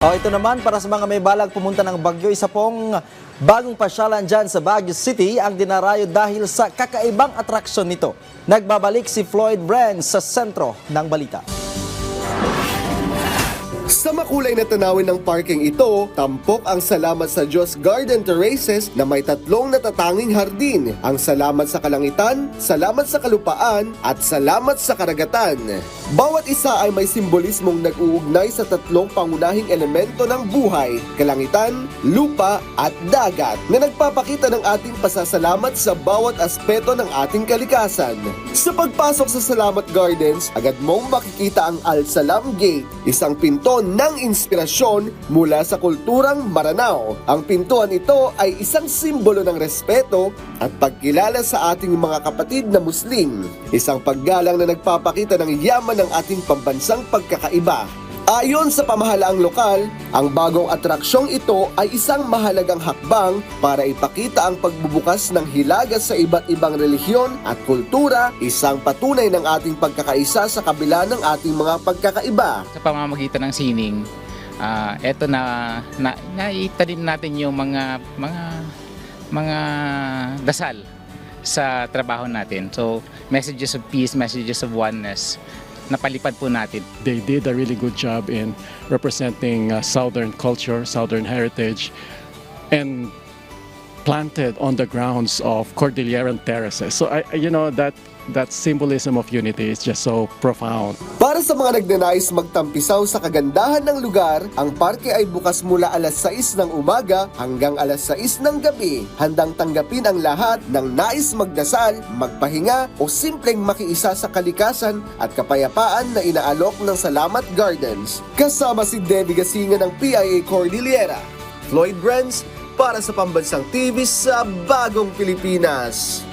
Ito naman para sa mga may balak pumunta ng Baguio, isa pong bagong pasyalan dyan sa Baguio City ang dinarayo dahil sa kakaibang atraksyon nito. Nagbabalik si Floyd Brand sa sentro ng balita. Sa makulay na tanawin ng parking ito, tampok ang Salamat sa Diyos Garden Terraces na may tatlong natatanging hardin. Ang Salamat sa Kalangitan, Salamat sa Kalupaan, at Salamat sa Karagatan. Bawat isa ay may simbolismong nag-uugnay sa tatlong pangunahing elemento ng buhay, kalangitan, lupa, at dagat, na nagpapakita ng ating pasasalamat sa bawat aspeto ng ating kalikasan. Sa pagpasok sa Salamat Gardens, agad mong makikita ang Al-Salam Gate, isang pinto ng inspirasyon mula sa kulturang Maranao. Ang pintuan ito ay isang simbolo ng respeto at pagkilala sa ating mga kapatid na Muslim. Isang paggalang na nagpapakita ng yaman ng ating pambansang pagkakaiba. Ayon sa pamahalaang lokal, ang bagong atraksyong ito ay isang mahalagang hakbang para ipakita ang pagbubukas ng hilaga sa iba't ibang relihiyon at kultura, isang patunay ng ating pagkakaisa sa kabila ng ating mga pagkakaiba. Sa pamamagitan ng sining, eto na naitanim natin yung mga dasal sa trabaho natin. So, messages of peace, messages of oneness, napalipad po natin. They did a really good job in representing Southern culture, Southern heritage, and planted on the grounds of Cordilleran terraces. So that symbolism of unity is just so profound. Para sa mga nagnanais magtampisaw sa kagandahan ng lugar, ang parke ay bukas mula alas 6 ng umaga hanggang alas 6 ng gabi. Handang tanggapin ang lahat ng nais magdasal, magpahinga o simpleng makiisa sa kalikasan at kapayapaan na inaalok ng Salamat Gardens. Kasama si Debbie Gasinga ng PIA Cordillera. Floyd Brands para sa Pambansang TV sa Bagong Pilipinas.